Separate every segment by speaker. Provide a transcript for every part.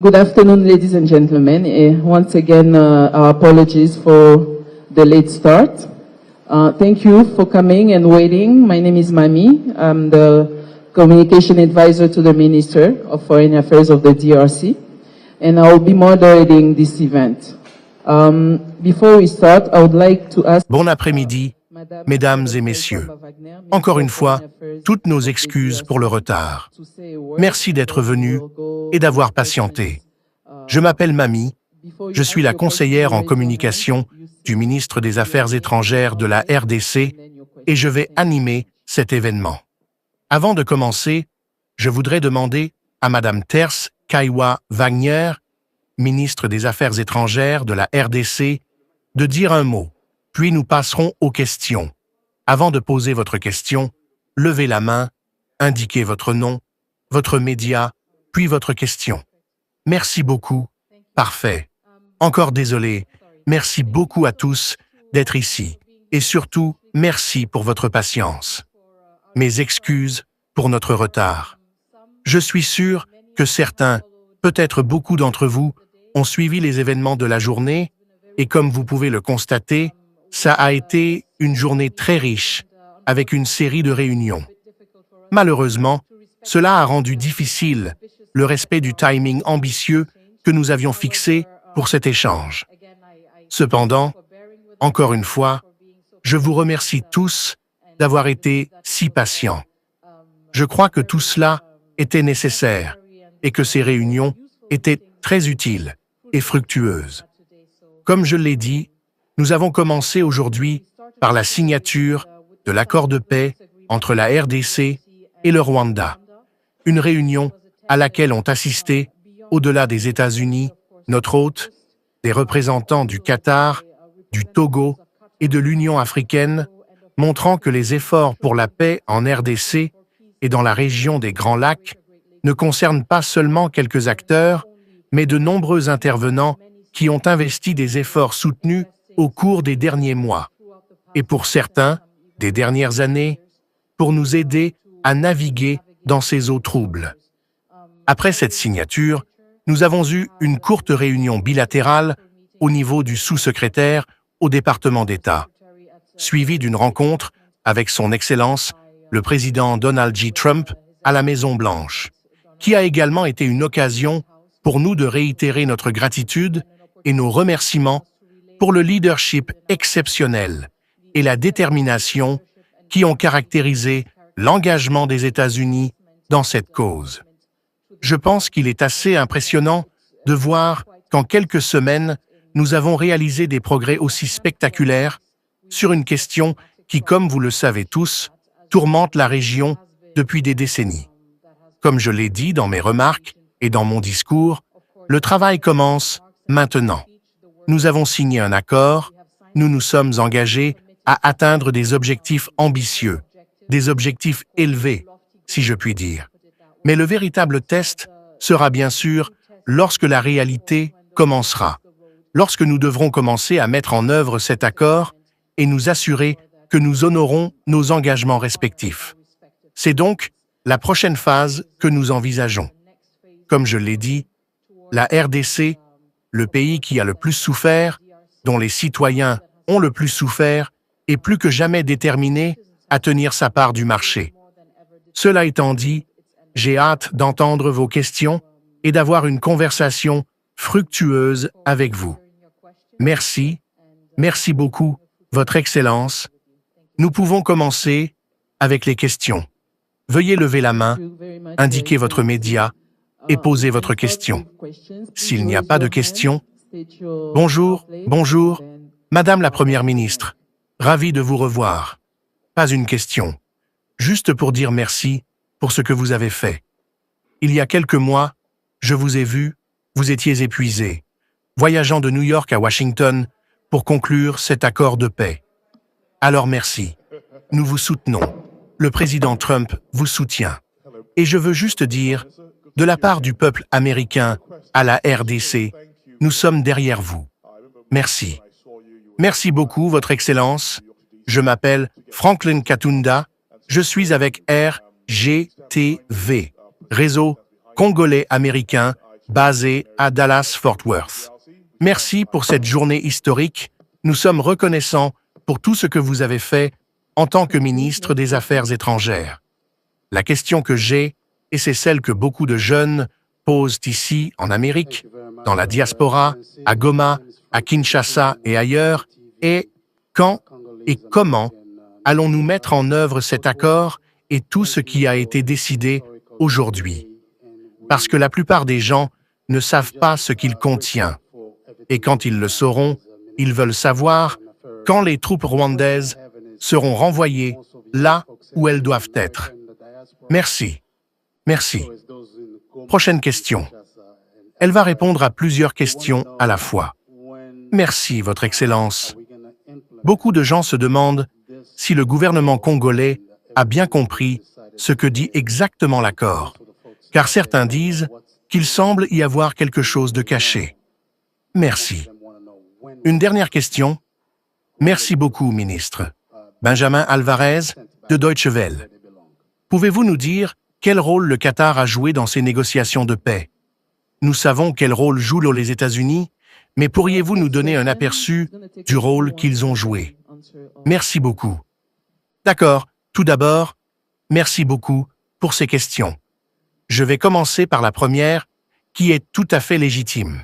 Speaker 1: Good afternoon, ladies and gentlemen. Once again, our apologies for the late start. Thank you for coming and waiting. My name is Mami. I'm the Communication Advisor to the Minister of Foreign Affairs of the DRC, and I will be moderating this event. Before we start, I would like to ask...
Speaker 2: Bon après-midi, mesdames et messieurs. Encore une fois, toutes nos excuses pour le retard. Merci d'être venus et d'avoir patienté. Je m'appelle Mami, je suis la conseillère en communication du ministre des Affaires étrangères de la RDC et je vais animer cet événement. Avant de commencer, je voudrais demander à Madame Terce Kaiwa Wagner, ministre des Affaires étrangères de la RDC, de dire un mot, puis nous passerons aux questions. Avant de poser votre question, levez la main, indiquez votre nom, votre média, puis votre question. Merci beaucoup. Parfait. Encore désolé. Merci beaucoup à tous d'être ici. Et surtout, merci pour votre patience. Mes excuses pour notre retard. Je suis sûr que certains, peut-être beaucoup d'entre vous, ont suivi les événements de la journée et comme vous pouvez le constater, ça a été une journée très riche, avec une série de réunions. Malheureusement, cela a rendu difficile le respect du timing ambitieux que nous avions fixé pour cet échange. Cependant, encore une fois, je vous remercie tous d'avoir été si patients. Je crois que tout cela était nécessaire et que ces réunions étaient très utiles et fructueuses. Comme je l'ai dit, nous avons commencé aujourd'hui par la signature de l'accord de paix entre la RDC et le Rwanda. Une réunion à laquelle ont assisté, au-delà des États-Unis, notre hôte, des représentants du Qatar, du Togo et de l'Union africaine, montrant que les efforts pour la paix en RDC et dans la région des Grands Lacs ne concernent pas seulement quelques acteurs, mais de nombreux intervenants qui ont investi des efforts soutenus au cours des derniers mois, et pour certains, des dernières années, pour nous aider à naviguer dans ces eaux troubles. Après cette signature, nous avons eu une courte réunion bilatérale au niveau du sous-secrétaire au département d'État, suivie d'une rencontre avec son Excellence, le président Donald J. Trump, à la Maison-Blanche, qui a également été une occasion pour nous de réitérer notre gratitude et nos remerciements pour le leadership exceptionnel et la détermination qui ont caractérisé l'engagement des États-Unis dans cette cause. Je pense qu'il est assez impressionnant de voir qu'en quelques semaines, nous avons réalisé des progrès aussi spectaculaires sur une question qui, comme vous le savez tous, tourmente la région depuis des décennies. Comme je l'ai dit dans mes remarques et dans mon discours, le travail commence maintenant. Nous avons signé un accord, nous nous sommes engagés à atteindre des objectifs ambitieux, des objectifs élevés, si je puis dire. Mais le véritable test sera bien sûr lorsque la réalité commencera, lorsque nous devrons commencer à mettre en œuvre cet accord et nous assurer que nous honorons nos engagements respectifs. C'est donc la prochaine phase que nous envisageons. Comme je l'ai dit, la RDC, le pays qui a le plus souffert, dont les citoyens ont le plus souffert, est plus que jamais déterminé à tenir sa part du marché. Cela étant dit, j'ai hâte d'entendre vos questions et d'avoir une conversation fructueuse avec vous. Merci, merci beaucoup, Votre Excellence. Nous pouvons commencer avec les questions. Veuillez lever la main, indiquer votre média et poser votre question. S'il n'y a pas de questions, bonjour, Madame la Première ministre, ravi de vous revoir. Pas une question, juste pour dire merci pour ce que vous avez fait. Il y a quelques mois, je vous ai vu, vous étiez épuisé, voyageant de New York à Washington pour conclure cet accord de paix. Alors merci, nous vous soutenons. Le président Trump vous soutient. Et je veux juste dire, de la part du peuple américain à la RDC, nous sommes derrière vous. Merci. Merci beaucoup, Votre Excellence. Je m'appelle Franklin Katunda. Je suis avec RGTV, Réseau Congolais Américain, basé à Dallas-Fort Worth. Merci pour cette journée historique. Nous sommes reconnaissants pour tout ce que vous avez fait en tant que ministre des Affaires étrangères. La question que j'ai, et c'est celle que beaucoup de jeunes posent ici en Amérique, dans la diaspora, à Goma, à Kinshasa et ailleurs, est quand et comment allons-nous mettre en œuvre cet accord et tout ce qui a été décidé aujourd'hui? Parce que la plupart des gens ne savent pas ce qu'il contient. Et quand ils le sauront, ils veulent savoir quand les troupes rwandaises seront renvoyées là où elles doivent être. Merci. Merci. Prochaine question. Elle va répondre à plusieurs questions à la fois. Merci, Votre Excellence. Beaucoup de gens se demandent si le gouvernement congolais a bien compris ce que dit exactement l'accord, car certains disent qu'il semble y avoir quelque chose de caché. Merci. Une dernière question. Merci beaucoup, ministre. Benjamin Alvarez, de Deutsche Welle. Pouvez-vous nous dire quel rôle le Qatar a joué dans ces négociations de paix? Nous savons quel rôle jouent les États-Unis, mais pourriez-vous nous donner un aperçu du rôle qu'ils ont joué? Merci beaucoup. D'accord, tout d'abord, merci beaucoup pour ces questions. Je vais commencer par la première, qui est tout à fait légitime.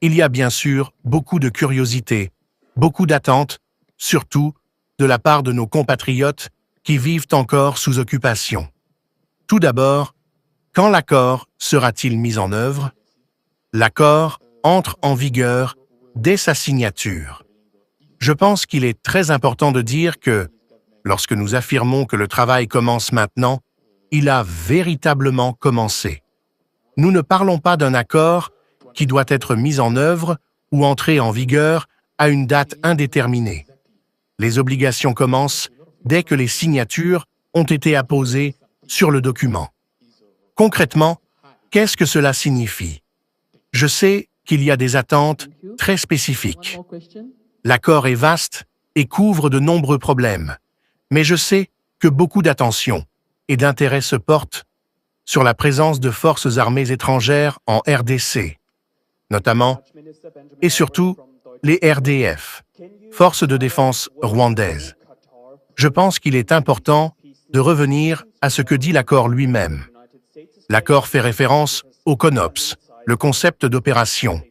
Speaker 2: Il y a bien sûr beaucoup de curiosité, beaucoup d'attentes, surtout de la part de nos compatriotes qui vivent encore sous occupation. Tout d'abord, quand l'accord sera-t-il mis en œuvre? L'accord entre en vigueur dès sa signature. Je pense qu'il est très important de dire que, lorsque nous affirmons que le travail commence maintenant, il a véritablement commencé. Nous ne parlons pas d'un accord qui doit être mis en œuvre ou entrer en vigueur à une date indéterminée. Les obligations commencent dès que les signatures ont été apposées sur le document. Concrètement, qu'est-ce que cela signifie? Je sais qu'il y a des attentes très spécifiques. L'accord est vaste et couvre de nombreux problèmes, mais je sais que beaucoup d'attention et d'intérêt se portent sur la présence de forces armées étrangères en RDC, notamment et surtout les RDF, Forces de défense rwandaises. Je pense qu'il est important de revenir à ce que dit l'accord lui-même. L'accord fait référence au CONOPS, le concept d'opération,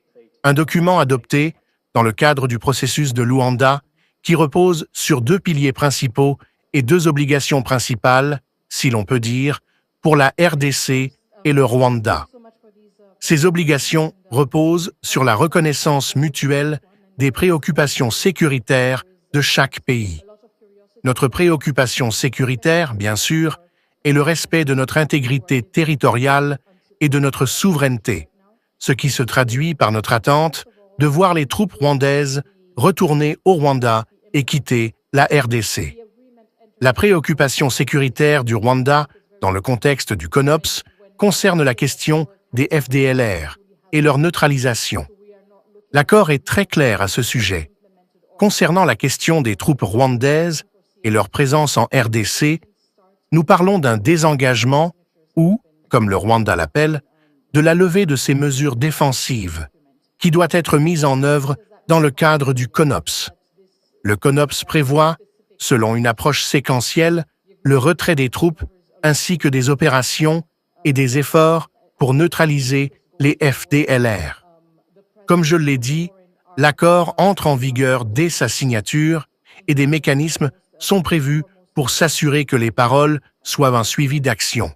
Speaker 2: un document adopté dans le cadre du processus de Luanda qui repose sur deux piliers principaux et deux obligations principales, si l'on peut dire, pour la RDC et le Rwanda. Ces obligations reposent sur la reconnaissance mutuelle des préoccupations sécuritaires de chaque pays. Notre préoccupation sécuritaire, bien sûr, est le respect de notre intégrité territoriale et de notre souveraineté, ce qui se traduit par notre attente de voir les troupes rwandaises retourner au Rwanda et quitter la RDC. La préoccupation sécuritaire du Rwanda, dans le contexte du CONOPS, concerne la question des FDLR et leur neutralisation. L'accord est très clair à ce sujet. Concernant la question des troupes rwandaises et leur présence en RDC, nous parlons d'un désengagement ou, comme le Rwanda l'appelle, de la levée de ces mesures défensives, qui doit être mise en œuvre dans le cadre du CONOPS. Le CONOPS prévoit, selon une approche séquentielle, le retrait des troupes ainsi que des opérations et des efforts pour neutraliser les FDLR. Comme je l'ai dit, l'accord entre en vigueur dès sa signature et des mécanismes sont prévus pour s'assurer que les paroles soient un suivi d'action.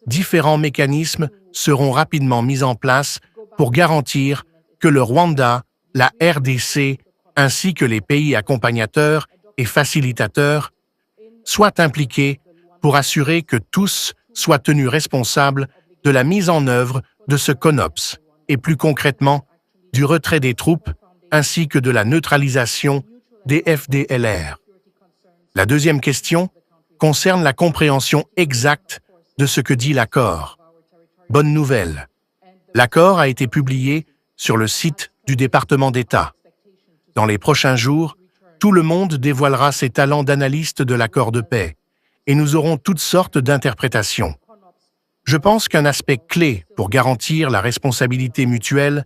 Speaker 2: Différents mécanismes seront rapidement mis en place pour garantir que le Rwanda, la RDC, ainsi que les pays accompagnateurs et facilitateurs soient impliqués pour assurer que tous soient tenus responsables de la mise en œuvre de ce CONOPS et plus concrètement du retrait des troupes ainsi que de la neutralisation des FDLR. La deuxième question concerne la compréhension exacte de ce que dit l'accord. Bonne nouvelle. L'accord a été publié sur le site du département d'État. Dans les prochains jours, tout le monde dévoilera ses talents d'analyste de l'accord de paix et nous aurons toutes sortes d'interprétations. Je pense qu'un aspect clé pour garantir la responsabilité mutuelle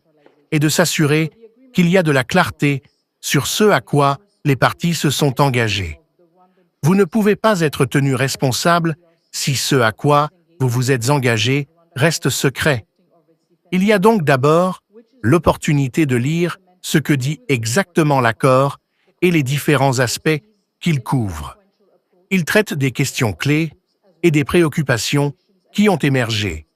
Speaker 2: est de s'assurer qu'il y a de la clarté sur ce à quoi les parties se sont engagées. Vous ne pouvez pas être tenu responsable si ce à quoi vous vous êtes engagé reste secret. Il y a donc d'abord l'opportunité de lire ce que dit exactement l'accord et les différents aspects qu'il couvre. Il traite des questions clés et des préoccupations qui ont émergé,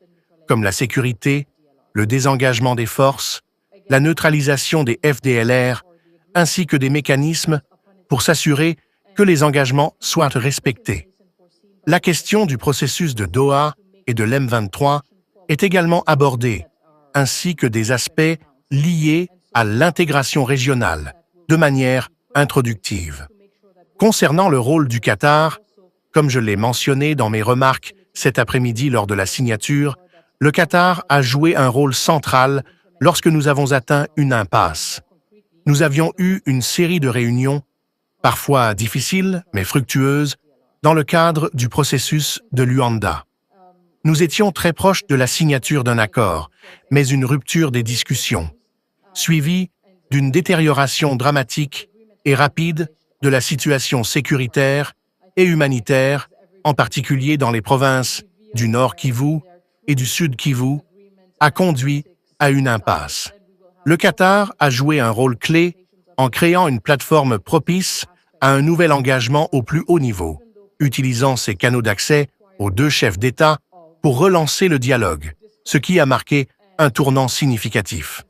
Speaker 2: comme la sécurité, le désengagement des forces, la neutralisation des FDLR, ainsi que des mécanismes pour s'assurer que les engagements soient respectés. La question du processus de Doha et de l'M23 est également abordée, ainsi que des aspects liés à l'intégration régionale, de manière introductive. Concernant le rôle du Qatar, comme je l'ai mentionné dans mes remarques cet après-midi lors de la signature, le Qatar a joué un rôle central lorsque nous avons atteint une impasse. Nous avions eu une série de réunions, parfois difficiles mais fructueuses, dans le cadre du processus de Luanda. Nous étions très proches de la signature d'un accord, mais une rupture des discussions, suivie d'une détérioration dramatique et rapide de la situation sécuritaire et humanitaire, en particulier dans les provinces du Nord Kivu et du Sud Kivu, a conduit à une impasse. Le Qatar a joué un rôle clé en créant une plateforme propice à un nouvel engagement au plus haut niveau, utilisant ses canaux d'accès aux deux chefs d'État pour relancer le dialogue, ce qui a marqué un tournant significatif.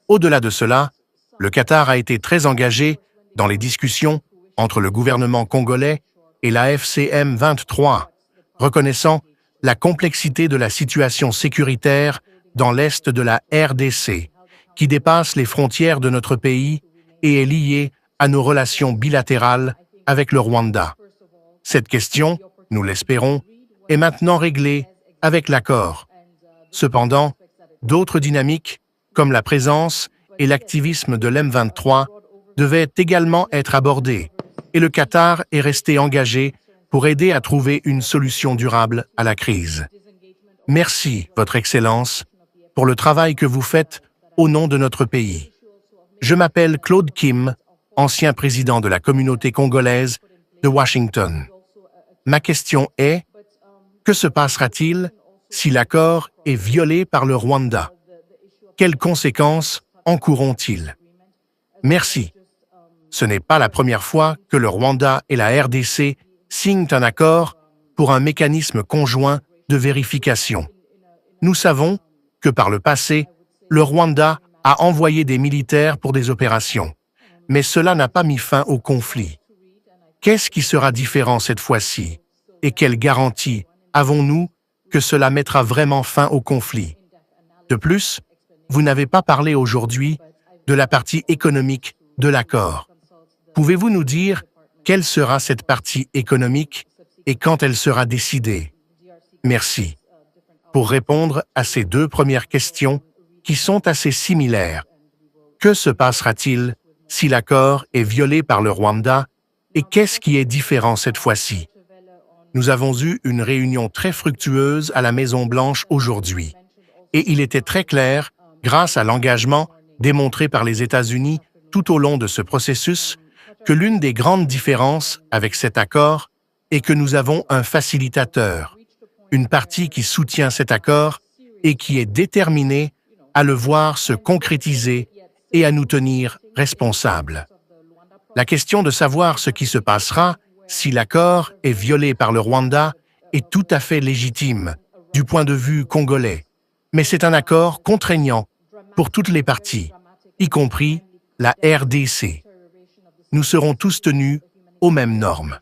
Speaker 2: Au-delà de cela, le Qatar a été très engagé dans les discussions entre le gouvernement congolais et la FCM 23, reconnaissant la complexité de la situation sécuritaire dans l'est de la RDC, qui dépasse les frontières de notre pays et est liée à nos relations bilatérales avec le Rwanda. Cette question, nous l'espérons, est maintenant réglée avec l'accord. Cependant, d'autres dynamiques, comme la présence et l'activisme de l'M23, devaient également être abordées, et le Qatar est resté engagé pour aider à trouver une solution durable à la crise. Merci, Votre Excellence, pour le travail que vous faites au nom de notre pays. Je m'appelle Claude Kim, ancien président de la communauté congolaise de Washington. Ma question est, que se passera-t-il si l'accord est violé par le Rwanda? Quelles conséquences encourront-ils? Merci. Ce n'est pas la première fois que le Rwanda et la RDC signent un accord pour un mécanisme conjoint de vérification. Nous savons que par le passé, le Rwanda a envoyé des militaires pour des opérations, mais cela n'a pas mis fin au conflit. Qu'est-ce qui sera différent cette fois-ci? Et quelle garantie avons-nous que cela mettra vraiment fin au conflit? De plus, vous n'avez pas parlé aujourd'hui de la partie économique de l'accord. Pouvez-vous nous dire quelle sera cette partie économique et quand elle sera décidée? Merci. Pour répondre à ces deux premières questions, qui sont assez similaires, que se passera-t-il si l'accord est violé par le Rwanda et qu'est-ce qui est différent cette fois-ci? Nous avons eu une réunion très fructueuse à la Maison-Blanche aujourd'hui, et il était très clair, grâce à l'engagement démontré par les États-Unis tout au long de ce processus, que l'une des grandes différences avec cet accord est que nous avons un facilitateur, une partie qui soutient cet accord et qui est déterminée à le voir se concrétiser et à nous tenir responsables. La question de savoir ce qui se passera si l'accord est violé par le Rwanda est tout à fait légitime du point de vue congolais, mais c'est un accord contraignant pour toutes les parties, y compris la RDC. Nous serons tous tenus aux mêmes normes.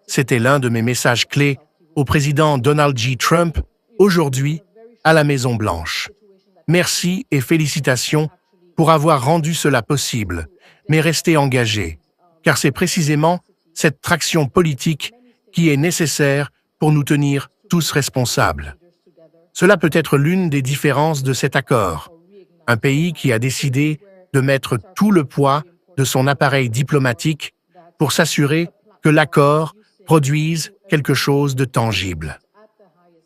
Speaker 2: C'était l'un de mes messages clés au président Donald J. Trump aujourd'hui à la Maison-Blanche. Merci et félicitations pour avoir rendu cela possible, mais restez engagés, car c'est précisément cette traction politique qui est nécessaire pour nous tenir tous responsables. Cela peut être l'une des différences de cet accord. Un pays qui a décidé de mettre tout le poids de son appareil diplomatique pour s'assurer que l'accord produise quelque chose de tangible.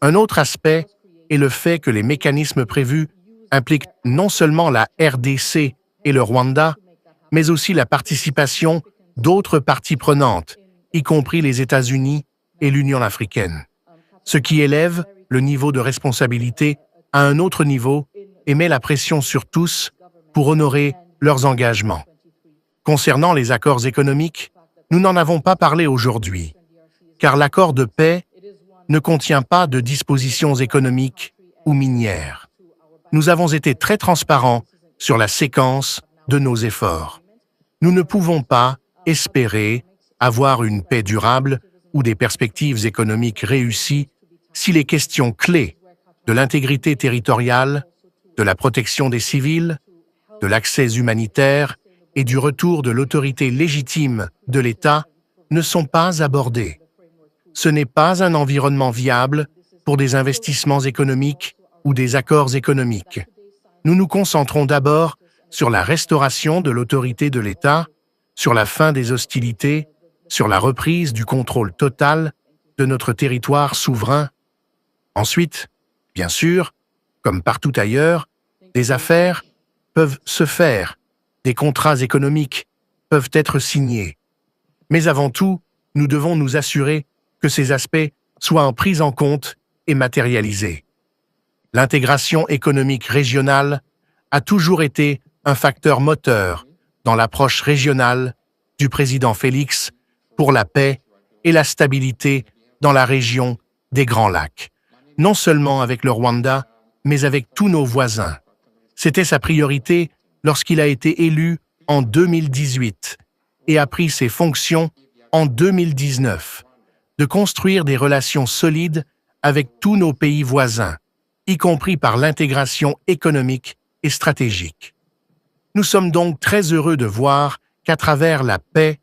Speaker 2: Un autre aspect et le fait que les mécanismes prévus impliquent non seulement la RDC et le Rwanda, mais aussi la participation d'autres parties prenantes, y compris les États-Unis et l'Union africaine, ce qui élève le niveau de responsabilité à un autre niveau et met la pression sur tous pour honorer leurs engagements. Concernant les accords économiques, nous n'en avons pas parlé aujourd'hui, car l'accord de paix ne contient pas de dispositions économiques ou minières. Nous avons été très transparents sur la séquence de nos efforts. Nous ne pouvons pas espérer avoir une paix durable ou des perspectives économiques réussies si les questions clés de l'intégrité territoriale, de la protection des civils, de l'accès humanitaire et du retour de l'autorité légitime de l'État ne sont pas abordées. Ce n'est pas un environnement viable pour des investissements économiques ou des accords économiques. Nous nous concentrons d'abord sur la restauration de l'autorité de l'État, sur la fin des hostilités, sur la reprise du contrôle total de notre territoire souverain. Ensuite, bien sûr, comme partout ailleurs, des affaires peuvent se faire, des contrats économiques peuvent être signés. Mais avant tout, nous devons nous assurer que ces aspects soient pris en compte et matérialisés. L'intégration économique régionale a toujours été un facteur moteur dans l'approche régionale du président Félix pour la paix et la stabilité dans la région des Grands Lacs, non seulement avec le Rwanda, mais avec tous nos voisins. C'était sa priorité lorsqu'il a été élu en 2018 et a pris ses fonctions en 2019, de construire des relations solides avec tous nos pays voisins, y compris par l'intégration économique et stratégique. Nous sommes donc très heureux de voir qu'à travers la paix,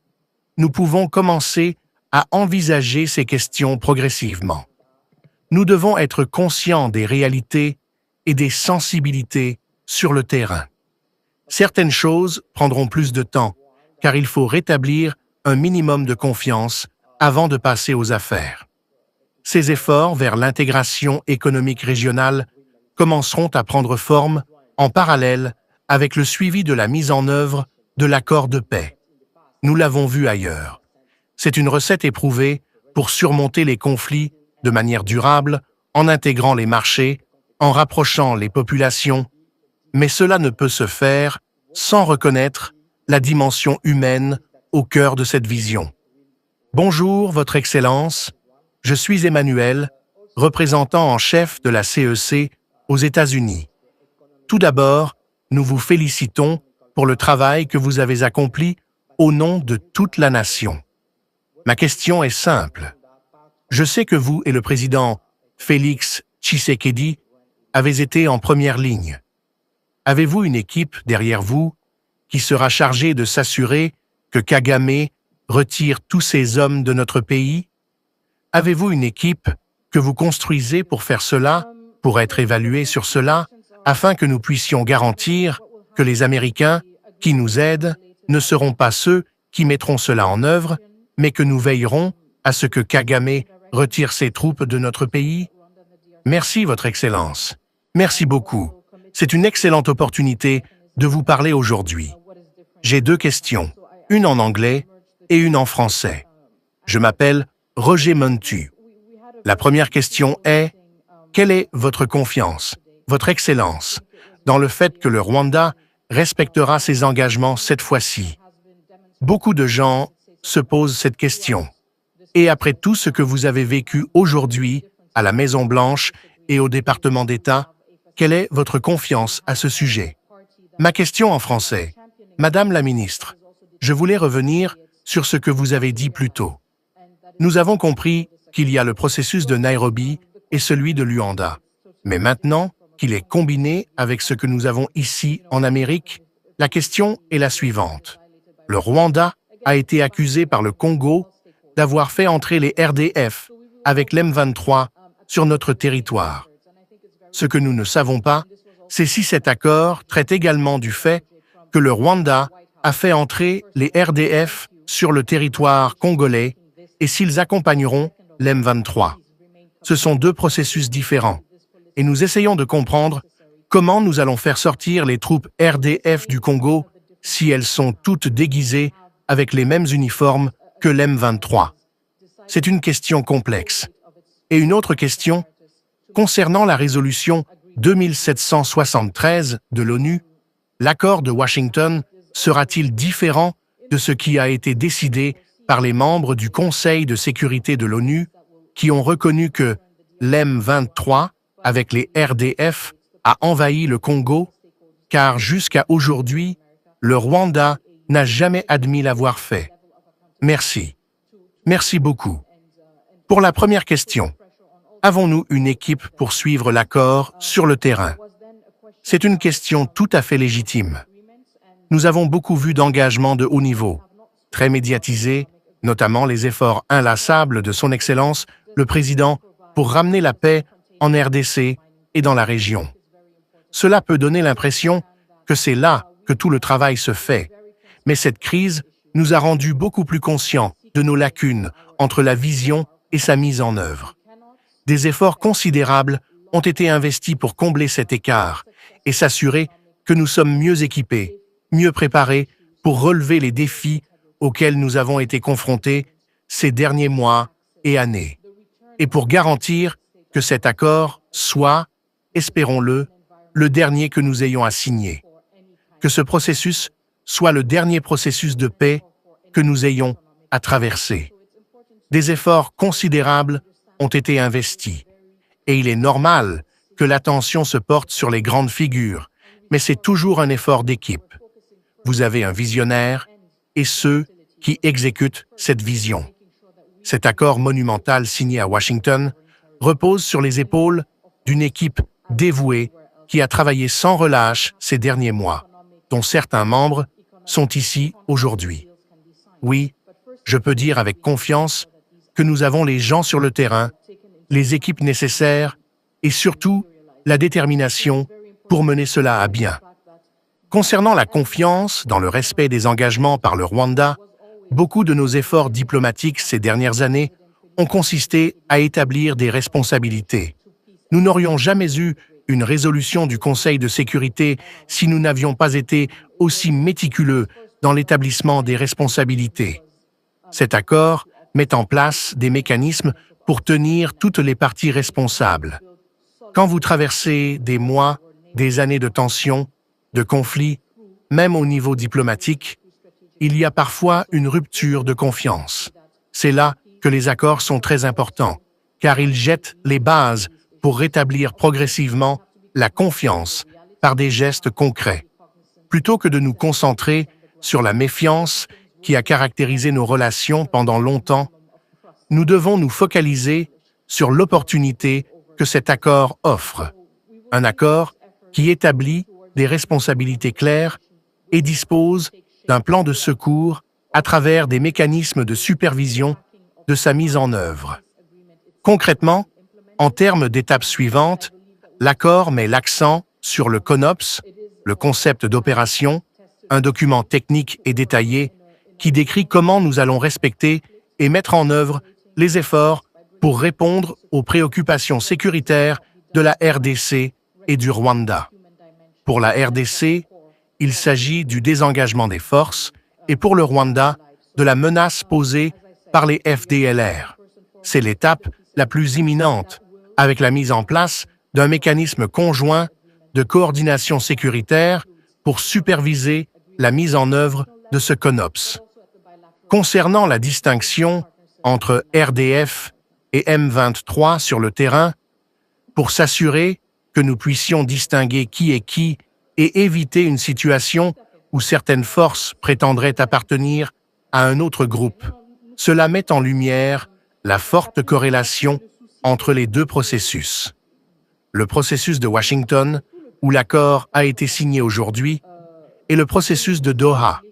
Speaker 2: nous pouvons commencer à envisager ces questions progressivement. Nous devons être conscients des réalités et des sensibilités sur le terrain. Certaines choses prendront plus de temps, car il faut rétablir un minimum de confiance avant de passer aux affaires. Ces efforts vers l'intégration économique régionale commenceront à prendre forme en parallèle avec le suivi de la mise en œuvre de l'accord de paix. Nous l'avons vu ailleurs. C'est une recette éprouvée pour surmonter les conflits de manière durable, en intégrant les marchés, en rapprochant les populations, mais cela ne peut se faire sans reconnaître la dimension humaine au cœur de cette vision. Bonjour, Votre Excellence, je suis Emmanuel, représentant en chef de la CEC aux États-Unis. Tout d'abord, nous vous félicitons pour le travail que vous avez accompli au nom de toute la nation. Ma question est simple. Je sais que vous et le président Félix Tshisekedi avez été en première ligne. Avez-vous une équipe derrière vous qui sera chargée de s'assurer que Kagame retire tous ces hommes de notre pays? Avez-vous une équipe que vous construisez pour faire cela, pour être évaluée sur cela, afin que nous puissions garantir que les Américains qui nous aident ne seront pas ceux qui mettront cela en œuvre, mais que nous veillerons à ce que Kagame retire ses troupes de notre pays? Merci, Votre Excellence. Merci beaucoup. C'est une excellente opportunité de vous parler aujourd'hui. J'ai deux questions, une en anglais et une en français. Je m'appelle Roger Montu. La première question est, quelle est votre confiance, Votre Excellence, dans le fait que le Rwanda respectera ses engagements cette fois-ci? Beaucoup de gens se posent cette question. Et après tout ce que vous avez vécu aujourd'hui à la Maison-Blanche et au département d'État, quelle est votre confiance à ce sujet? Ma question en français. Madame la ministre, je voulais revenir sur ce que vous avez dit plus tôt. Nous avons compris qu'il y a le processus de Nairobi et celui de Luanda. Mais maintenant qu'il est combiné avec ce que nous avons ici en Amérique, la question est la suivante. Le Rwanda a été accusé par le Congo d'avoir fait entrer les RDF avec l'M23 sur notre territoire. Ce que nous ne savons pas, c'est si cet accord traite également du fait que le Rwanda a fait entrer les RDF sur le territoire congolais et s'ils accompagneront l'M23. Ce sont deux processus différents. et nous essayons de comprendre comment nous allons faire sortir les troupes RDF du Congo si elles sont toutes déguisées avec les mêmes uniformes que l'M23. C'est une question complexe. Et une autre question, concernant la résolution 2773 de l'ONU, l'accord de Washington sera-t-il différent de ce qui a été décidé par les membres du Conseil de sécurité de l'ONU qui ont reconnu que l'M23, avec les RDF, a envahi le Congo, car jusqu'à aujourd'hui, le Rwanda n'a jamais admis l'avoir fait. Merci. Merci beaucoup. Pour la première question, avons-nous une équipe pour suivre l'accord sur le terrain? C'est une question tout à fait légitime. Nous avons beaucoup vu d'engagements de haut niveau, très médiatisés, notamment les efforts inlassables de Son Excellence, le Président, pour ramener la paix en RDC et dans la région. Cela peut donner l'impression que c'est là que tout le travail se fait, mais cette crise nous a rendus beaucoup plus conscients de nos lacunes entre la vision et sa mise en œuvre. Des efforts considérables ont été investis pour combler cet écart et s'assurer que nous sommes mieux équipés, mieux préparés pour relever les défis auxquels nous avons été confrontés ces derniers mois et années, et pour garantir que cet accord soit, espérons-le, le dernier que nous ayons à signer, que ce processus soit le dernier processus de paix que nous ayons à traverser. Des efforts considérables ont été investis, et il est normal que l'attention se porte sur les grandes figures, mais c'est toujours un effort d'équipe. Vous avez un visionnaire et ceux qui exécutent cette vision. Cet accord monumental signé à Washington repose sur les épaules d'une équipe dévouée qui a travaillé sans relâche ces derniers mois, dont certains membres sont ici aujourd'hui. Oui, je peux dire avec confiance que nous avons les gens sur le terrain, les équipes nécessaires et surtout la détermination pour mener cela à bien. Concernant la confiance dans le respect des engagements par le Rwanda, beaucoup de nos efforts diplomatiques ces dernières années ont consisté à établir des responsabilités. Nous n'aurions jamais eu une résolution du Conseil de sécurité si nous n'avions pas été aussi méticuleux dans l'établissement des responsabilités. Cet accord met en place des mécanismes pour tenir toutes les parties responsables. Quand vous traversez des mois, des années de tensions, de conflits, même au niveau diplomatique, il y a parfois une rupture de confiance. C'est là que les accords sont très importants, car ils jettent les bases pour rétablir progressivement la confiance par des gestes concrets. Plutôt que de nous concentrer sur la méfiance qui a caractérisé nos relations pendant longtemps, nous devons nous focaliser sur l'opportunité que cet accord offre. Un accord qui établit des responsabilités claires et dispose d'un plan de secours à travers des mécanismes de supervision de sa mise en œuvre. Concrètement, en termes d'étapes suivantes, l'accord met l'accent sur le CONOPS, le concept d'opération, un document technique et détaillé qui décrit comment nous allons respecter et mettre en œuvre les efforts pour répondre aux préoccupations sécuritaires de la RDC et du Rwanda. Pour la RDC, il s'agit du désengagement des forces et pour le Rwanda, de la menace posée par les FDLR. C'est l'étape la plus imminente, avec la mise en place d'un mécanisme conjoint de coordination sécuritaire pour superviser la mise en œuvre de ce CONOPS. Concernant la distinction entre RDF et M23 sur le terrain, pour s'assurer que nous puissions distinguer qui est qui et éviter une situation où certaines forces prétendraient appartenir à un autre groupe. Cela met en lumière la forte corrélation entre les deux processus. Le processus de Washington, où l'accord a été signé aujourd'hui, et le processus de Doha,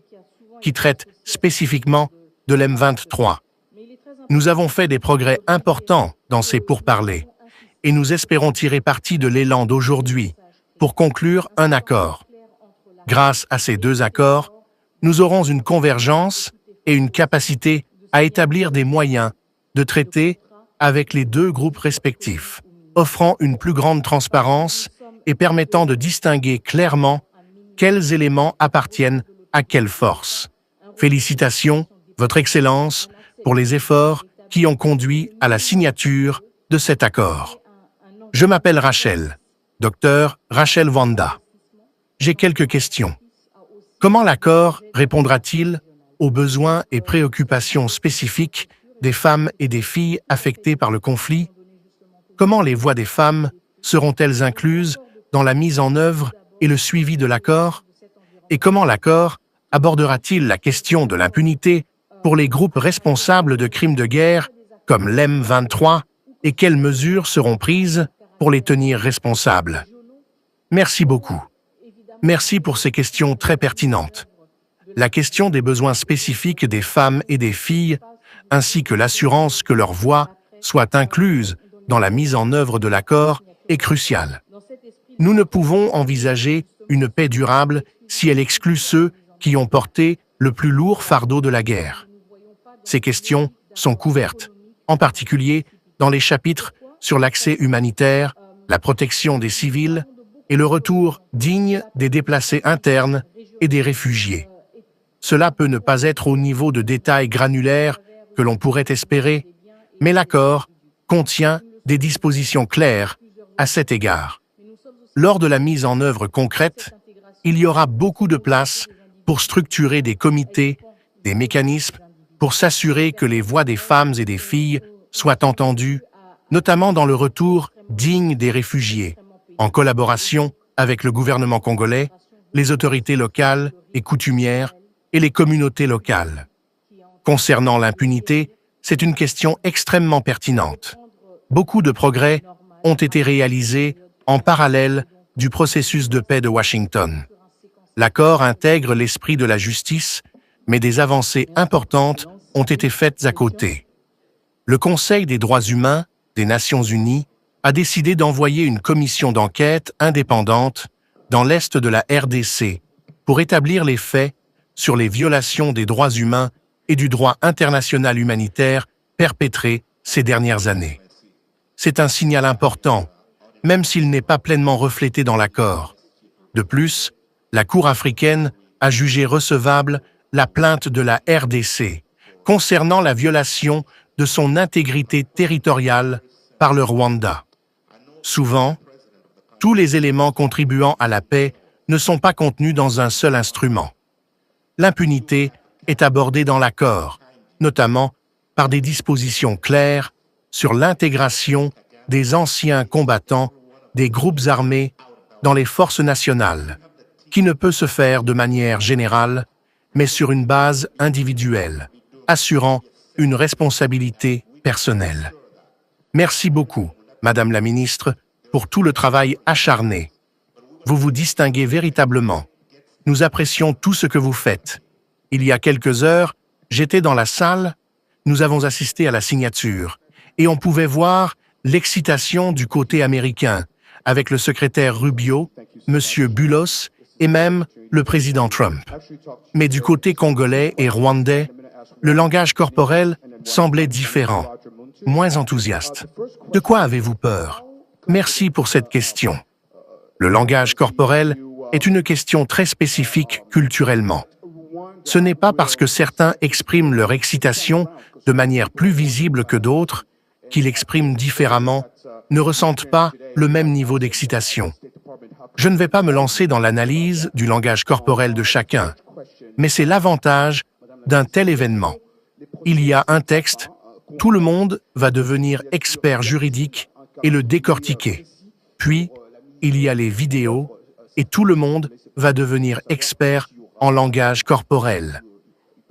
Speaker 2: qui traite spécifiquement de l'M23. Nous avons fait des progrès importants dans ces pourparlers, et nous espérons tirer parti de l'élan d'aujourd'hui pour conclure un accord. Grâce à ces deux accords, nous aurons une convergence et une capacité à établir des moyens de traiter avec les deux groupes respectifs. offrant une plus grande transparence et permettant de distinguer clairement quels éléments appartiennent à quelle force. Félicitations, Votre Excellence, pour les efforts qui ont conduit à la signature de cet accord. Je m'appelle Rachel, Dr Rachel Wanda. J'ai quelques questions. Comment l'accord répondra-t-il aux besoins et préoccupations spécifiques des femmes et des filles affectées par le conflit? Comment les voix des femmes seront-elles incluses dans la mise en œuvre et le suivi de l'accord? Et comment l'accord abordera-t-il la question de l'impunité pour les groupes responsables de crimes de guerre comme l'M23 et quelles mesures seront prises pour les tenir responsables? Merci beaucoup. Merci pour ces questions très pertinentes. La question des besoins spécifiques des femmes et des filles, ainsi que l'assurance que leur voix soit incluse dans la mise en œuvre de l'accord, est cruciale. Nous ne pouvons envisager une paix durable si elle exclut ceux qui ont porté le plus lourd fardeau de la guerre. Ces questions sont couvertes, en particulier dans les chapitres sur l'accès humanitaire, la protection des civils et le retour digne des déplacés internes et des réfugiés. Cela peut ne pas être au niveau de détails granulaires que l'on pourrait espérer, mais l'accord contient des dispositions claires à cet égard. Lors de la mise en œuvre concrète, il y aura beaucoup de place pour structurer des comités, des mécanismes pour s'assurer que les voix des femmes et des filles soient entendues, notamment dans le retour digne des réfugiés, en collaboration avec le gouvernement congolais, les autorités locales et coutumières et les communautés locales. Concernant l'impunité, c'est une question extrêmement pertinente. Beaucoup de progrès ont été réalisés en parallèle du processus de paix de Washington. L'accord intègre l'esprit de la justice, mais des avancées importantes ont été faites à côté. Le Conseil des droits humains des Nations unies a décidé d'envoyer une commission d'enquête indépendante dans l'est de la RDC pour établir les faits sur les violations des droits humains et du droit international humanitaire perpétrés ces dernières années. C'est un signal important, même s'il n'est pas pleinement reflété dans l'accord. De plus, la Cour africaine a jugé recevable la plainte de la RDC concernant la violation de son intégrité territoriale par le Rwanda. Souvent, tous les éléments contribuant à la paix ne sont pas contenus dans un seul instrument. L'impunité est abordée dans l'accord, notamment par des dispositions claires sur l'intégration des anciens combattants des groupes armés dans les forces nationales, qui ne peut se faire de manière générale, mais sur une base individuelle, assurant une responsabilité personnelle. Merci beaucoup, Madame la Ministre, pour tout le travail acharné. Vous vous distinguez véritablement. Nous apprécions tout ce que vous faites. Il y a quelques heures, j'étais dans la salle, nous avons assisté à la signature, et on pouvait voir l'excitation du côté américain, avec le secrétaire Rubio, M. Bulos et même le président Trump. Mais du côté congolais et rwandais, le langage corporel semblait différent, moins enthousiaste. De quoi avez-vous peur? Merci pour cette question. Le langage corporel est une question très spécifique culturellement. Ce n'est pas parce que certains expriment leur excitation de manière plus visible que d'autres qu'ils expriment différemment, ne ressentent pas le même niveau d'excitation. Je ne vais pas me lancer dans l'analyse du langage corporel de chacun, mais c'est l'avantage d'un tel événement. Il y a un texte, tout le monde va devenir expert juridique et le décortiquer. Puis, il y a les vidéos et tout le monde va devenir expert en langage corporel.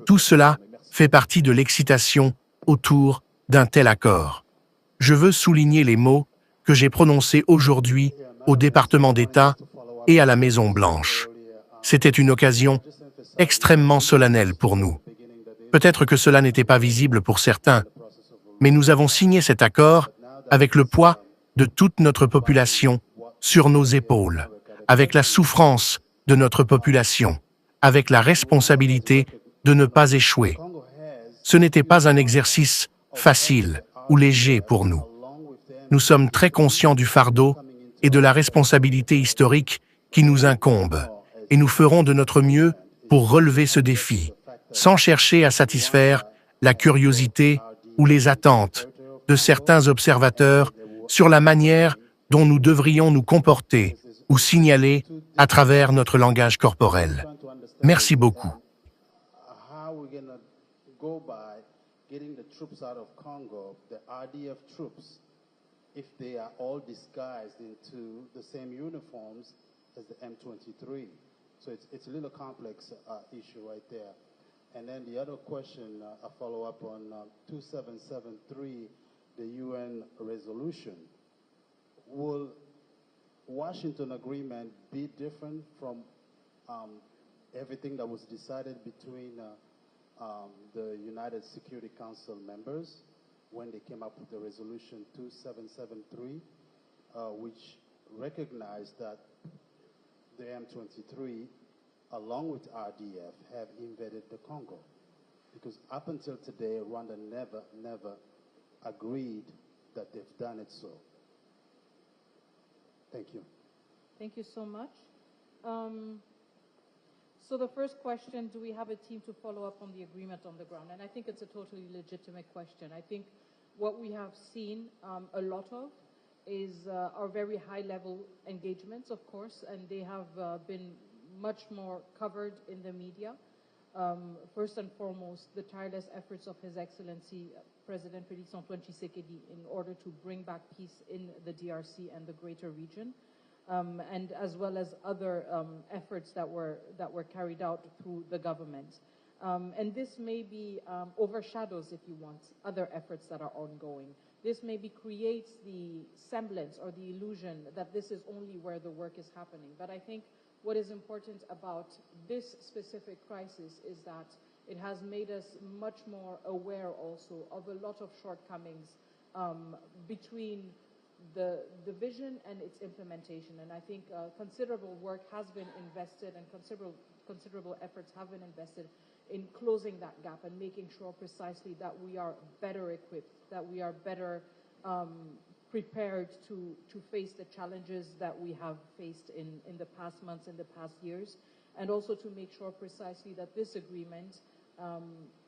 Speaker 2: Tout cela fait partie de l'excitation autour d'un tel accord. Je veux souligner les mots que j'ai prononcés aujourd'hui au département d'État et à la Maison-Blanche. C'était une occasion extrêmement solennelle pour nous. Peut-être que cela n'était pas visible pour certains, mais nous avons signé cet accord avec le poids de toute notre population sur nos épaules, avec la souffrance de notre population, avec la responsabilité de ne pas échouer. Ce n'était pas un exercice facile ou léger pour nous. nous sommes très conscients du fardeau et de la responsabilité historique qui nous incombe, et nous ferons de notre mieux pour relever ce défi, sans chercher à satisfaire la curiosité ou les attentes de certains observateurs sur la manière dont nous devrions nous comporter ou signaler à travers notre langage corporel. Merci beaucoup.
Speaker 3: How we're going to go by getting the troops out of Congo, the RDF troops, if they are all disguised into the same uniforms as the M23. So it's a little complex issue right there. And then the other question, a follow-up on 2773, the UN resolution. Will Washington agreement be different from everything that was decided between the United Security Council members when they came up with the resolution 2773, which recognized that the M23, along with RDF, have invaded the Congo? Because up until today, Rwanda never agreed that they've done it so. Thank you.
Speaker 4: Thank you so much. So the first question, do we have a team to follow up on the agreement on the ground? And I think it's a totally legitimate question. I think what we have seen a lot of is our very high-level engagements, of course, and they have been much more covered in the media. First and foremost, the tireless efforts of His Excellency President Félix Antoine Tshisekedi in order to bring back peace in the DRC and the greater region. And as well as other efforts that were carried out through the government. And this maybe overshadows, if you want, other efforts that are ongoing. This maybe creates the semblance or the illusion that this is only where the work is happening. But I think what is important about this specific crisis is that it has made us much more aware also of a lot of shortcomings between the vision and its implementation. And I think considerable work has been invested and considerable efforts have been invested in closing that gap and making sure precisely that we are better equipped, that we are better prepared to face the challenges that we have faced in the past months, in the past years, and also to make sure precisely that this agreement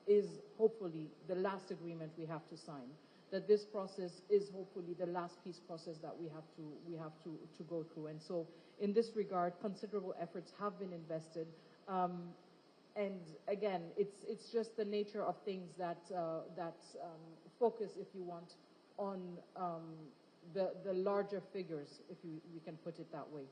Speaker 4: is hopefully the last agreement we have to sign. That this process is hopefully the last peace process that we have to go through. And so in this regard, considerable efforts have been invested. And again, it's just the nature of things that focus, if you want, on the larger figures, if you can put it that way.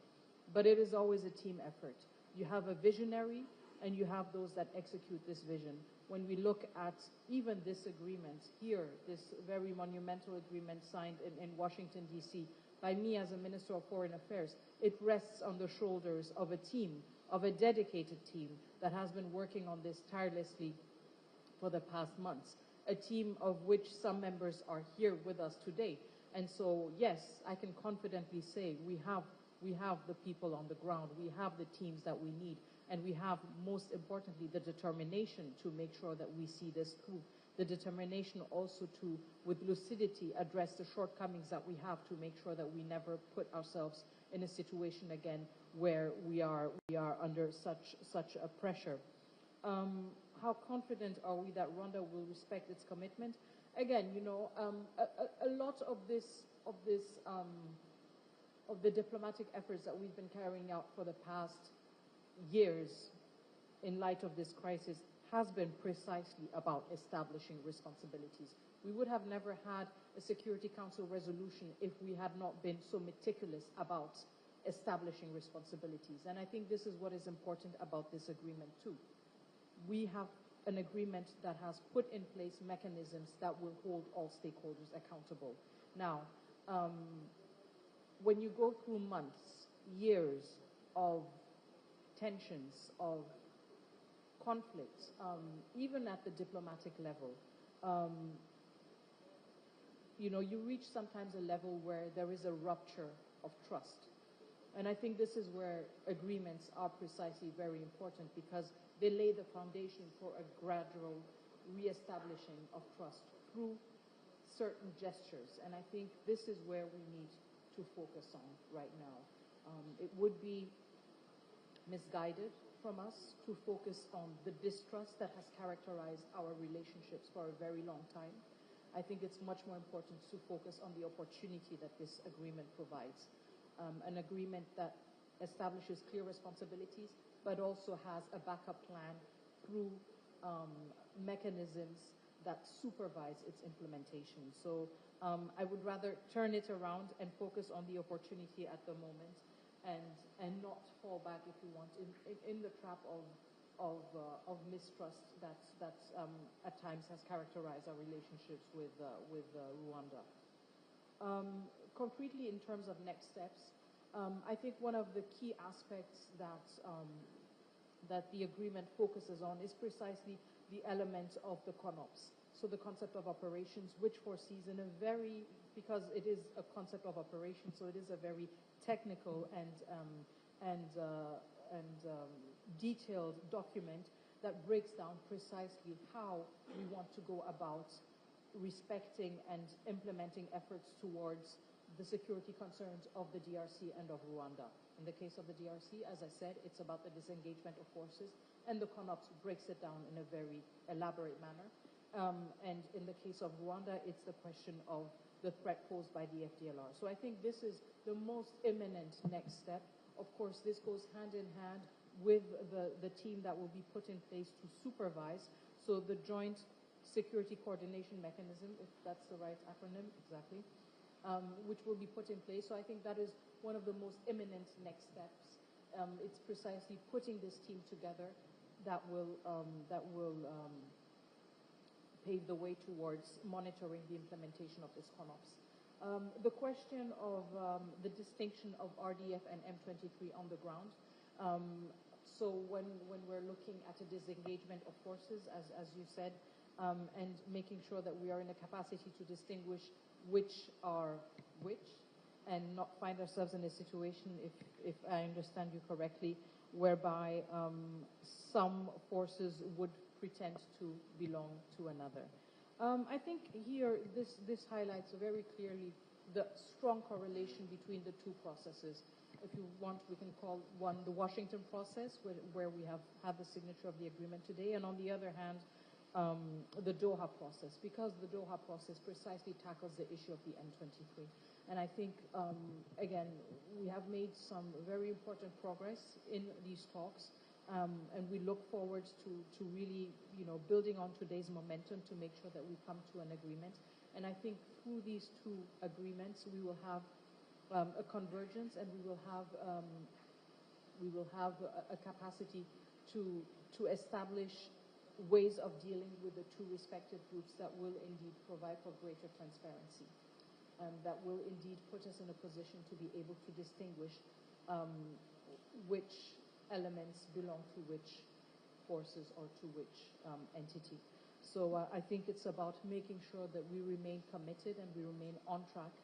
Speaker 4: But it is always a team effort. You have a visionary and you have those that execute this vision. When we look at even this agreement here, this very monumental agreement signed in Washington, D.C., by me as a Minister of Foreign Affairs, it rests on the shoulders of a team, of a dedicated team that has been working on this tirelessly for the past months, a team of which some members are here with us today. And so, yes, I can confidently say we have the people on the ground, we have the teams that we need, and we have, most importantly, the determination to make sure that we see this through. The determination also to, with lucidity, address the shortcomings that we have to make sure that we never put ourselves in a situation again where we are under such a pressure. How confident are we that Rwanda will respect its commitment? Again, you know, a lot of the diplomatic efforts that we've been carrying out for the past years in light of this crisis has been precisely about establishing responsibilities. We would have never had a Security Council resolution if we had not been so meticulous about establishing responsibilities. And I think this is what is important about this agreement too. We have an agreement that has put in place mechanisms that will hold all stakeholders accountable. Now, when you go through months, years of tensions, of conflicts, even at the diplomatic level, you know, you reach sometimes a level where there is a rupture of trust. And I think this is where agreements are precisely very important because they lay the foundation for a gradual reestablishing of trust through certain gestures. And I think this is where we need to focus on right now. It would be misguided from us to focus on the distrust that has characterized our relationships for a very long time. I think it's much more important to focus on the opportunity that this agreement provides. An agreement that establishes clear responsibilities, but also has a backup plan through mechanisms that supervise its implementation. So I would rather turn it around and focus on the opportunity at the moment and not fall back, if you want, in the trap of mistrust that at times has characterized our relationships with Rwanda. Concretely, in terms of next steps, I think one of the key aspects that the agreement focuses on is precisely the element of the CONOPS. So the concept of operations, which foresees in a very, because it is a concept of operations, so it is a very technical and detailed document that breaks down precisely how we want to go about respecting and implementing efforts towards the security concerns of the DRC and of Rwanda. In the case of the DRC, as I said, it's about the disengagement of forces, and the CONOPS breaks it down in a very elaborate manner. And in the case of Rwanda, it's the question of the threat posed by the FDLR. So I think this is the most imminent next step. Of course, this goes hand in hand with the team that will be put in place to supervise. So the Joint Security Coordination Mechanism, if that's the right acronym, exactly, which will be put in place. So I think that is one of the most imminent next steps. It's precisely putting this team together that will pave the way towards monitoring the implementation of this CONOPS. The question of the distinction of RDF and M23 on the ground. So when we're looking at a disengagement of forces, as you said, and making sure that we are in a capacity to distinguish which are which, and not find ourselves in a situation, if I understand you correctly, whereby some forces would pretend to belong to another. I think here this highlights very clearly the strong correlation between the two processes. If you want, we can call one the Washington process, where we have had the signature of the agreement today, and on the other hand, the Doha process, because the Doha process precisely tackles the issue of the M23. And I think, again, we have made some very important progress in these talks, and we look forward to really, building on today's momentum to make sure that we come to an agreement. And I think through these two agreements, we will have a convergence, and we will have a capacity to establish ways of dealing with the two respective groups that will indeed provide for greater transparency, that will indeed put us in a position to be able to distinguish which elements belong to which forces or to which entity. So I think it's about making sure that we remain committed and we remain on track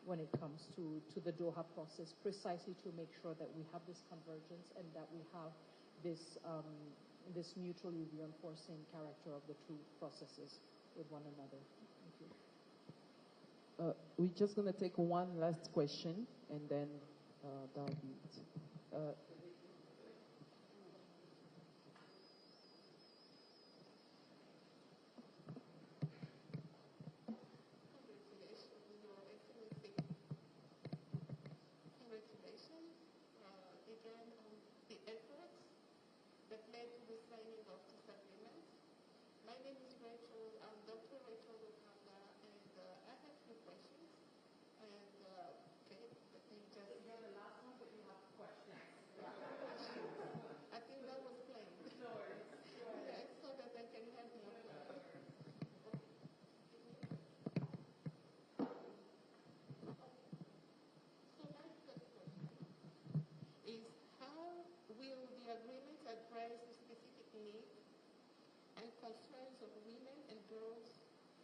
Speaker 4: when it comes to the Doha process, precisely to make sure that we have this convergence and that we have this mutually reinforcing character of the two processes with one another. Thank you.
Speaker 1: We're just going to take one last question, and then that'll be it.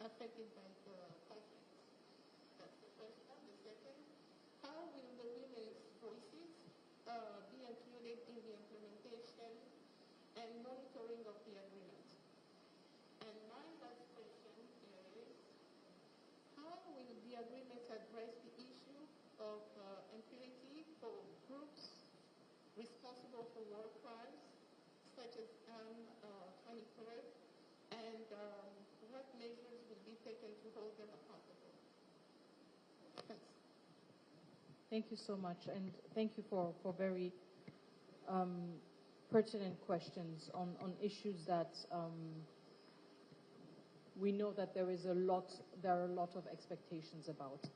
Speaker 5: Affected by the conflict. That's the first one. The second, how will the women's voices be included in the implementation and monitoring of the agreement? And my last question is, the agreement address the issue of impunity for groups responsible for war crimes, such as M23, and what measures will be taken to hold them accountable? Thanks.
Speaker 4: Thank you so much, and thank you for very pertinent questions on issues that we know that there are a lot of expectations about.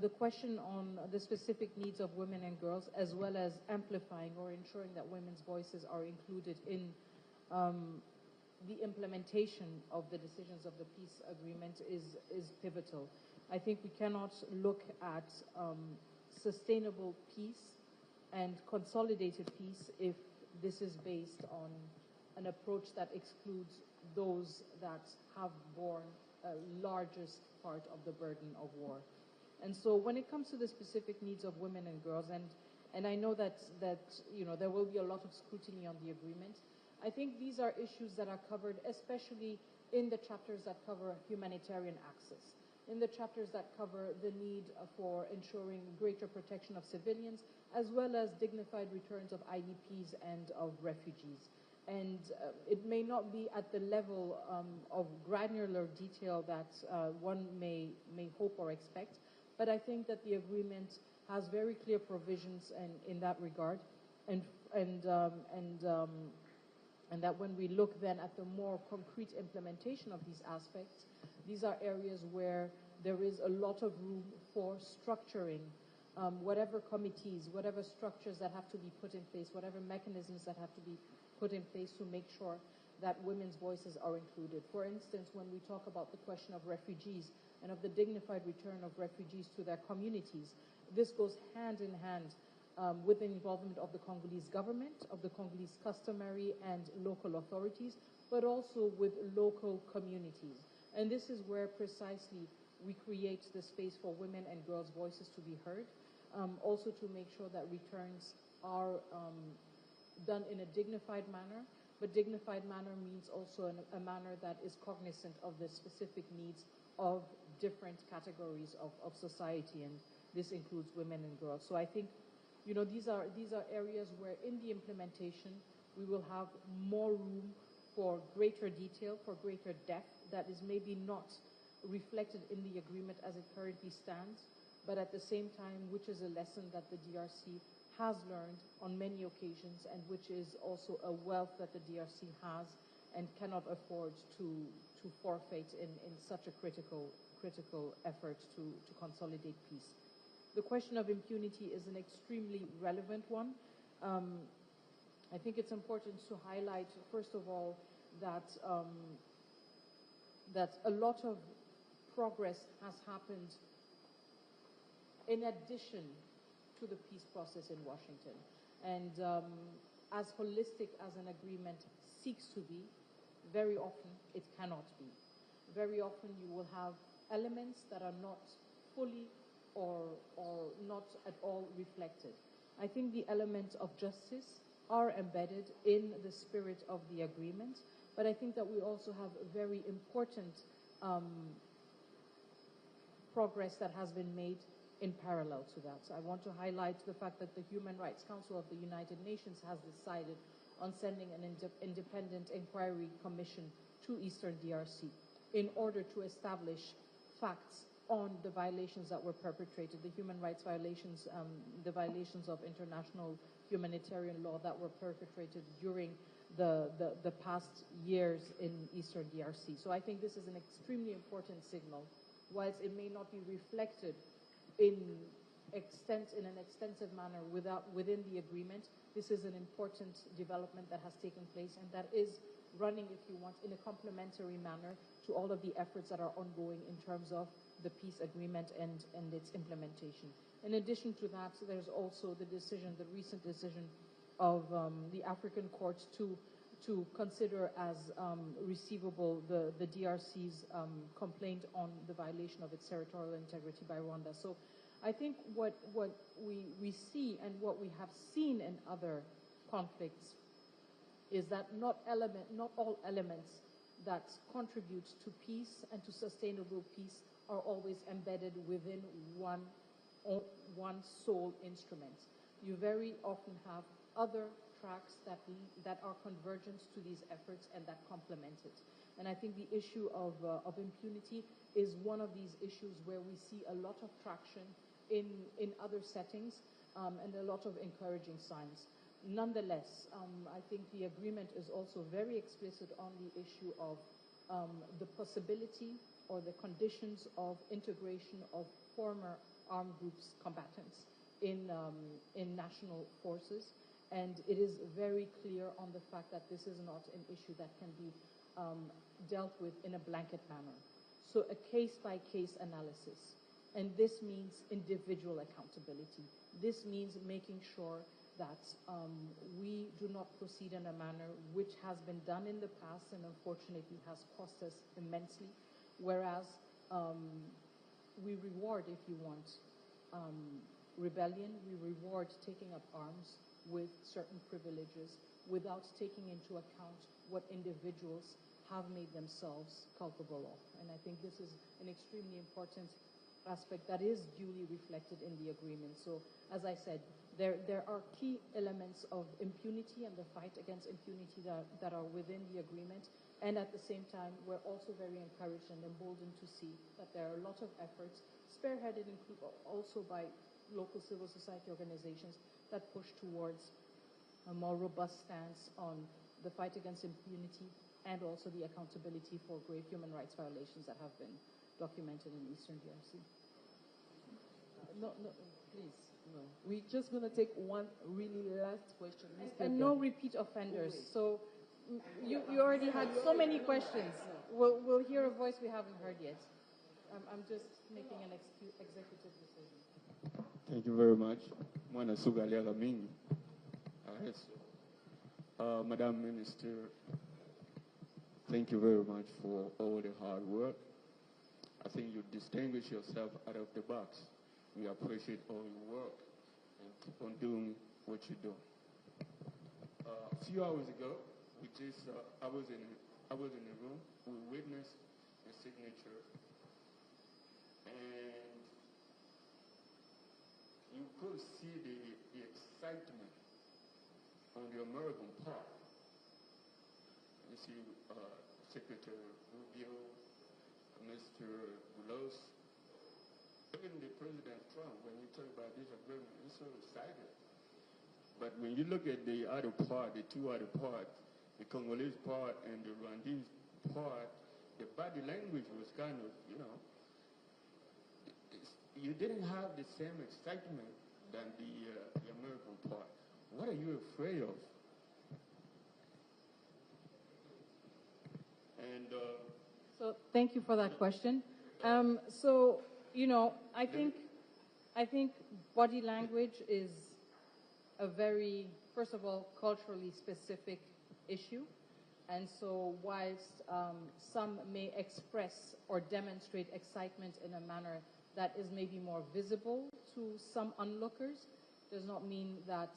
Speaker 4: The question on the specific needs of women and girls, as well as amplifying or ensuring that women's voices are included in the implementation of the decisions of the peace agreement is pivotal. I think we cannot look at sustainable peace and consolidated peace if this is based on an approach that excludes those that have borne a largest part of the burden of war. And so when it comes to the specific needs of women and girls, and I know that you know there will be a lot of scrutiny on the agreement, I think these are issues that are covered especially in the chapters that cover humanitarian access, in the chapters that cover the need for ensuring greater protection of civilians, as well as dignified returns of IDPs and of refugees. And it may not be at the level of granular detail that one may hope or expect, but I think that the agreement has very clear provisions in that regard, and that when we look then at the more concrete implementation of these aspects, these are areas where there is a lot of room for structuring whatever committees, whatever structures that have to be put in place, whatever mechanisms that have to be put in place to make sure that women's voices are included. For instance, when we talk about the question of refugees and of the dignified return of refugees to their communities, this goes hand in hand with the involvement of the Congolese government, of the Congolese customary and local authorities, but also with local communities. And this is where precisely we create the space for women and girls' voices to be heard, also to make sure that returns are done in a dignified manner, but dignified manner means also a manner that is cognizant of the specific needs of different categories of society, and this includes women and girls. So I think, you know, these are areas where in the implementation we will have more room for greater detail, for greater depth that is maybe not reflected in the agreement as it currently stands, but at the same time, which is a lesson that the DRC has learned on many occasions, and which is also a wealth that the DRC has and cannot afford to forfeit in such a critical effort to consolidate peace. The question of impunity is an extremely relevant one. I think it's important to highlight, first of all, that that a lot of progress has happened in addition to the peace process in Washington. And as holistic as an agreement seeks to be, very often it cannot be. Very often you will have elements that are not fully or not at all reflected. I think the elements of justice are embedded in the spirit of the agreement, but I think that we also have a very important progress that has been made in parallel to that. So I want to highlight the fact that the Human Rights Council of the United Nations has decided on sending an independent inquiry commission to Eastern DRC in order to establish facts on the violations that were perpetrated, the human rights violations, the violations of international humanitarian law that were perpetrated during the past years in Eastern DRC. So I think this is an extremely important signal. Whilst it may not be reflected in an extensive manner within the agreement, this is an important development that has taken place and that is running, if you want, in a complementary manner to all of the efforts that are ongoing in terms of the peace agreement and its implementation. In addition to that, there's also the recent decision of the African courts to consider as receivable the DRC's complaint on the violation of its territorial integrity by Rwanda. So I think what we see and what we have seen in other conflicts is that not all elements that contribute to peace and to sustainable peace are always embedded within one sole instrument. You very often have other tracks that are convergent to these efforts and that complement it. And I think the issue of impunity is one of these issues where we see a lot of traction in other settings and a lot of encouraging signs. Nonetheless, I think the agreement is also very explicit on the issue of the possibility or the conditions of integration of former armed groups combatants in national forces. And it is very clear on the fact that this is not an issue that can be dealt with in a blanket manner. So a case-by-case analysis. And this means individual accountability. This means making sure that we do not proceed in a manner which has been done in the past and unfortunately has cost us immensely, whereas we reward, if you want, rebellion, we reward taking up arms with certain privileges without taking into account what individuals have made themselves culpable of. And I think this is an extremely important aspect that is duly reflected in the agreement. So, as I said, there are key elements of impunity and the fight against impunity that are within the agreement. And at the same time, we're also very encouraged and emboldened to see that there are a lot of efforts, spearheaded also by local civil society organizations, that push towards a more robust stance on the fight against impunity and also the accountability for grave human rights violations that have been documented in Eastern DRC.
Speaker 1: No, please, no. We're just going to take one really last question.
Speaker 4: And no repeat offenders. So you already had so many questions. We'll hear a voice we haven't heard yet. I'm just making an executive decision.
Speaker 6: Thank you very much. Mwana Sugaliaga Mingi. Yes. Madam Minister, thank you very much for all the hard work. I think you distinguish yourself out of the box. We appreciate all your work and keep on doing what you do. A few hours ago, I was in a room. We witnessed a signature, and you could see the excitement on the American part. You see Secretary Rubio, Mr. Boulos, even the President Trump, when you talk about this agreement, he's so excited. But when you look at the other part, the two other parts, the Congolese part and the Rwandese part, the body language was kind of, you didn't have the same excitement than the American part. What are you afraid of? And
Speaker 4: so thank you for that question. I think body language is a very, first of all, culturally specific issue. And so whilst some may express or demonstrate excitement in a manner that is maybe more visible to some onlookers, does not mean that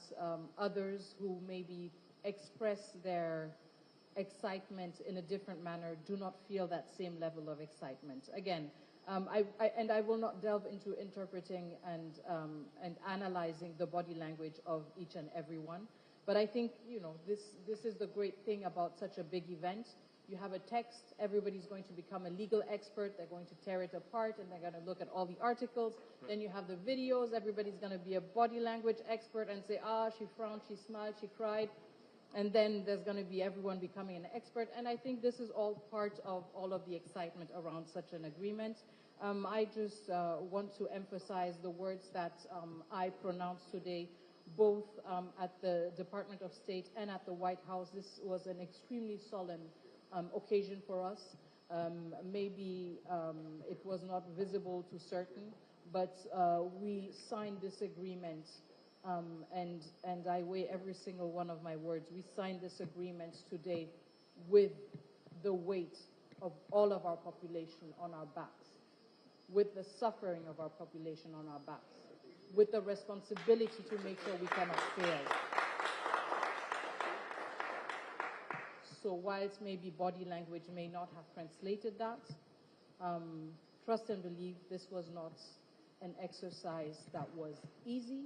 Speaker 4: others who maybe express their excitement in a different manner do not feel that same level of excitement. Again, I will not delve into interpreting and analyzing the body language of each and every one. But I think, this is the great thing about such a big event. You have a text, everybody's going to become a legal expert, they're going to tear it apart and they're going to look at all the articles. Then you have the videos, everybody's going to be a body language expert and say, she frowned, she smiled, she cried. And then there's going to be everyone becoming an expert. And I think this is all part of all of the excitement around such an agreement. I just want to emphasize the words that I pronounced today, both at the Department of State and at the White House. This was an extremely solemn occasion for us. Maybe it was not visible to certain, but we signed this agreement, and I weigh every single one of my words. We signed this agreement today with the weight of all of our population on our backs, with the suffering of our population on our backs, with the responsibility to make sure we cannot fail. So whilst maybe body language may not have translated that, trust and believe this was not an exercise that was easy.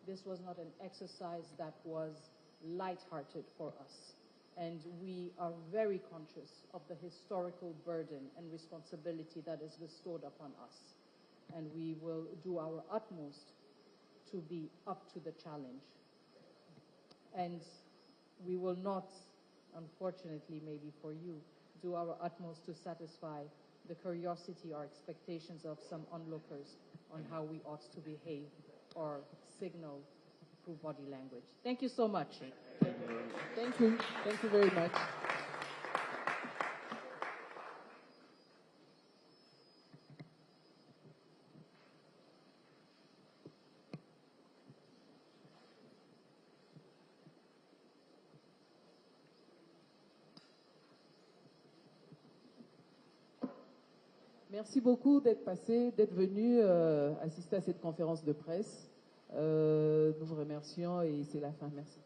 Speaker 4: This was not an exercise that was lighthearted for us. And we are very conscious of the historical burden and responsibility that is bestowed upon us. And we will do our utmost to be up to the challenge. And we will not, unfortunately maybe for you, do our utmost to satisfy the curiosity or expectations of some onlookers on how we ought to behave or signal through body language. Thank you so much.
Speaker 1: Thank you. Thank you very much. Merci beaucoup d'être passé, d'être venu assister à cette conférence de presse. Nous vous remercions et c'est la fin. Merci.